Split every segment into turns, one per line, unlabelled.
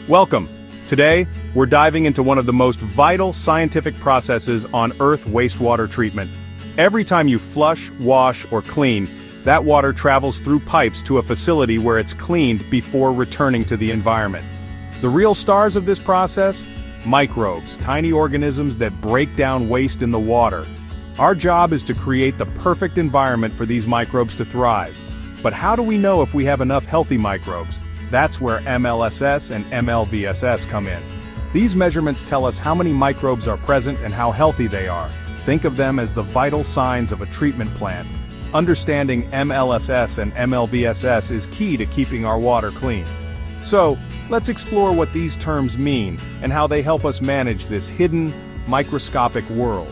Welcome. Today, we're diving into one of the most vital scientific processes on Earth: wastewater treatment. Every time you flush, wash, or clean, that water travels through pipes to a facility where it's cleaned before returning to the environment. The real stars of this process? Microbes, tiny organisms that break down waste in the water. Our job is to create the perfect environment for these microbes to thrive. But how do we know if we have enough healthy microbes? That's where MLSS and MLVSS come in. These measurements tell us how many microbes are present and how healthy they are. Think of them as the vital signs of a treatment plant. Understanding MLSS and MLVSS is key to keeping our water clean. So, let's explore what these terms mean and how they help us manage this hidden, microscopic world.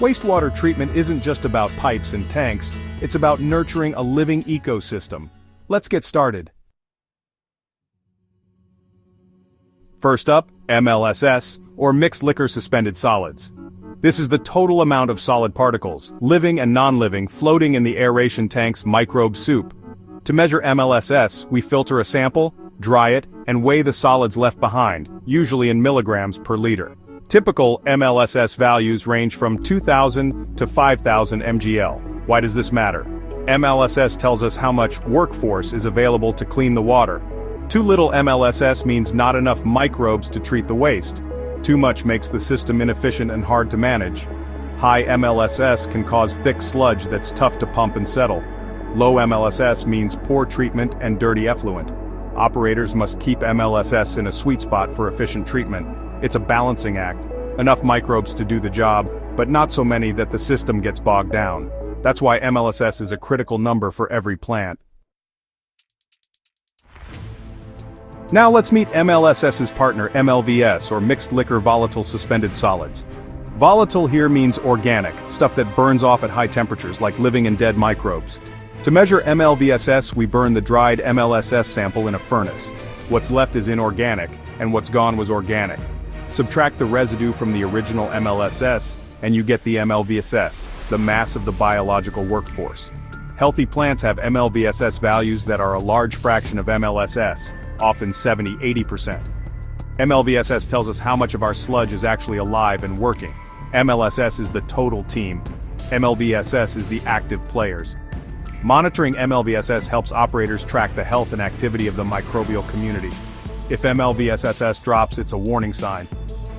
Wastewater treatment isn't just about pipes and tanks, it's about nurturing a living ecosystem. Let's get started. First up, MLSS, or mixed liquor suspended solids. This is the total amount of solid particles, living and non-living, floating in the aeration tank's microbe soup. To measure MLSS, we filter a sample, dry it, and weigh the solids left behind, usually in milligrams per liter. Typical MLSS values range from 2,000 to 5,000 mgl. Why does this matter? MLSS tells us how much workforce is available to clean the water. Too little MLSS means not enough microbes to treat the waste. Too much makes the system inefficient and hard to manage. High MLSS can cause thick sludge that's tough to pump and settle. Low MLSS means poor treatment and dirty effluent. Operators must keep MLSS in a sweet spot for efficient treatment. It's a balancing act. Enough microbes to do the job, but not so many that the system gets bogged down. That's why MLSS is a critical number for every plant. Now let's meet MLSS's partner MLVS, or mixed liquor volatile suspended solids. Volatile here means organic, stuff that burns off at high temperatures like living and dead microbes. To measure MLVSS, we burn the dried MLSS sample in a furnace. What's left is inorganic, and what's gone was organic. Subtract the residue from the original MLSS, and you get the MLVSS, the mass of the biological workforce. Healthy plants have MLVSS values that are a large fraction of MLSS, often 70–80%. MLVSS tells us how much of our sludge is actually alive and working. MLSS is the total team. MLVSS is the active players. Monitoring MLVSS helps operators track the health and activity of the microbial community. If MLVSS drops, it's a warning sign.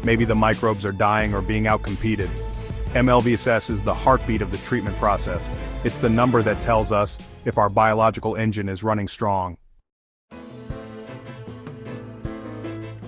Maybe the microbes are dying or being outcompeted. MLVSS is the heartbeat of the treatment process. It's the number that tells us if our biological engine is running strong.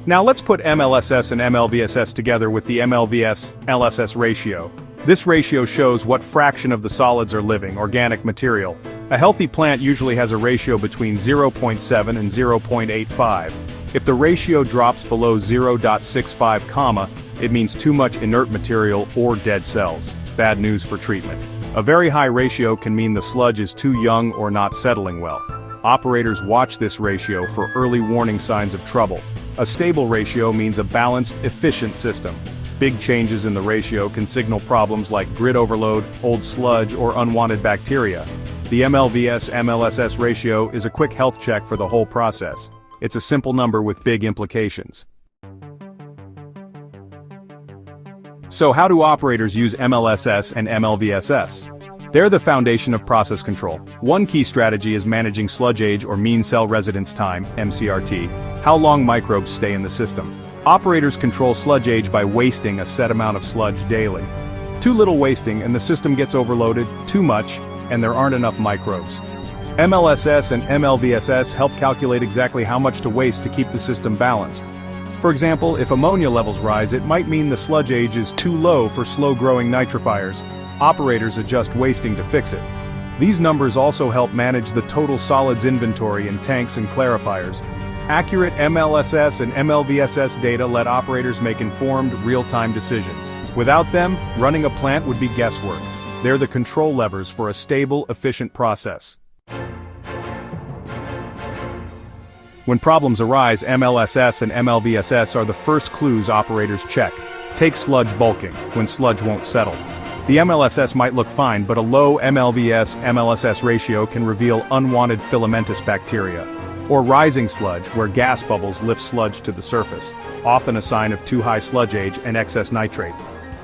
Now let's put MLSS and MLVSS together with the MLVS-LSS ratio. This ratio shows what fraction of the solids are living, organic material. A healthy plant usually has a ratio between 0.7 and 0.85. If the ratio drops below 0.65, it means too much inert material or dead cells. Bad news for treatment. A very high ratio can mean the sludge is too young or not settling well. Operators watch this ratio for early warning signs of trouble. A stable ratio means a balanced, efficient system. Big changes in the ratio can signal problems like grid overload, old sludge, or unwanted bacteria. The MLVS-MLSS ratio is a quick health check for the whole process. It's a simple number with big implications. So how do operators use MLSS and MLVSS? They're the foundation of process control. One key strategy is managing sludge age or mean cell residence time, MCRT, how long microbes stay in the system. Operators control sludge age by wasting a set amount of sludge daily. Too little wasting and the system gets overloaded, too much, and there aren't enough microbes. MLSS and MLVSS help calculate exactly how much to waste to keep the system balanced. For example, if ammonia levels rise, it might mean the sludge age is too low for slow-growing nitrifiers. Operators adjust wasting to fix it. These numbers also help manage the total solids inventory in tanks and clarifiers. Accurate MLSS and MLVSS data let operators make informed, real-time decisions. Without them, running a plant would be guesswork. They're the control levers for a stable, efficient process. When problems arise, MLSS and MLVSS are the first clues operators check. Take sludge bulking, when sludge won't settle. The MLSS might look fine, but a low MLVS-MLSS ratio can reveal unwanted filamentous bacteria. Or rising sludge, where gas bubbles lift sludge to the surface, often a sign of too high sludge age and excess nitrate.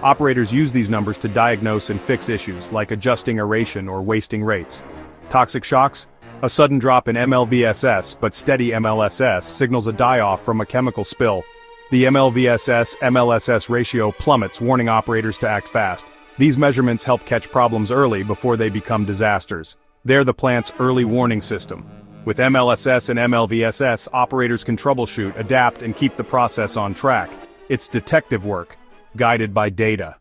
Operators use these numbers to diagnose and fix issues like adjusting aeration or wasting rates. Toxic shocks? A sudden drop in MLVSS but steady MLSS signals a die-off from a chemical spill. The MLVSS-MLSS ratio plummets, warning operators to act fast. These measurements help catch problems early before they become disasters. They're the plant's early warning system. With MLSS and MLVSS, operators can troubleshoot, adapt, and keep the process on track. It's detective work, guided by data.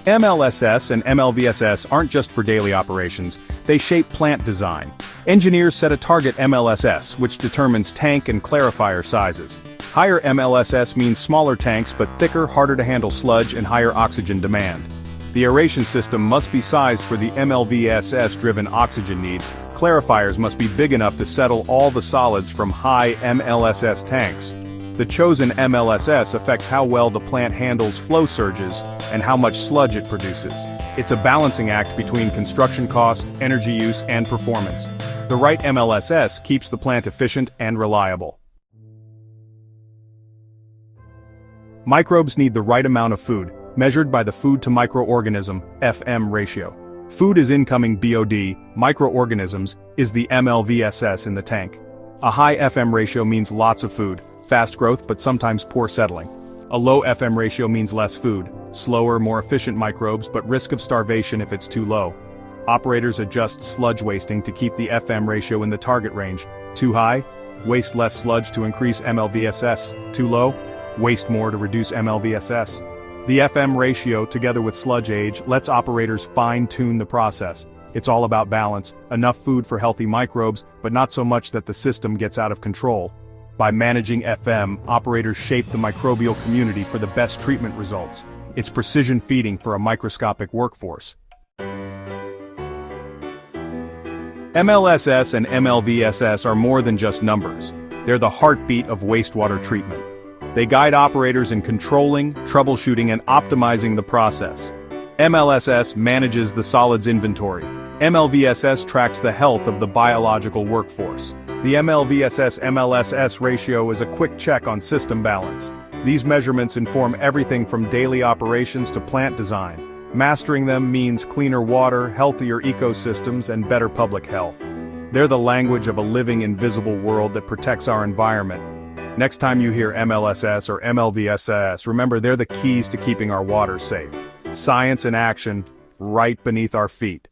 MLSS and MLVSS aren't just for daily operations, they shape plant design. Engineers set a target MLSS, which determines tank and clarifier sizes. Higher MLSS means smaller tanks but thicker, harder to handle sludge and higher oxygen demand. The aeration system must be sized for the MLVSS-driven oxygen needs. Clarifiers must be big enough to settle all the solids from high MLSS tanks. The chosen MLSS affects how well the plant handles flow surges and how much sludge it produces. It's a balancing act between construction cost, energy use, and performance. The right MLSS keeps the plant efficient and reliable. Microbes need the right amount of food, measured by the food-to-microorganism (FM) ratio. Food is incoming BOD, microorganisms is the MLVSS in the tank. A high FM ratio means lots of food, fast growth but sometimes poor settling. A low FM ratio means less food, slower, more efficient microbes but risk of starvation if it's too low. Operators adjust sludge wasting to keep the FM ratio in the target range. Too high? Waste less sludge to increase MLVSS. Too low? Waste more to reduce MLVSS. The FM ratio, together with sludge age, lets operators fine-tune the process. It's all about balance, enough food for healthy microbes, but not so much that the system gets out of control. By managing FM, operators shape the microbial community for the best treatment results. It's precision feeding for a microscopic workforce. MLSS and MLVSS are more than just numbers. They're the heartbeat of wastewater treatment. They guide operators in controlling, troubleshooting, and optimizing the process. MLSS manages the solids inventory. MLVSS tracks the health of the biological workforce. The MLVSS-MLSS ratio is a quick check on system balance. These measurements inform everything from daily operations to plant design. Mastering them means cleaner water, healthier ecosystems, and better public health. They're the language of a living, invisible world that protects our environment. Next time you hear MLSS or MLVSS, remember they're the keys to keeping our water safe. Science in action, right beneath our feet.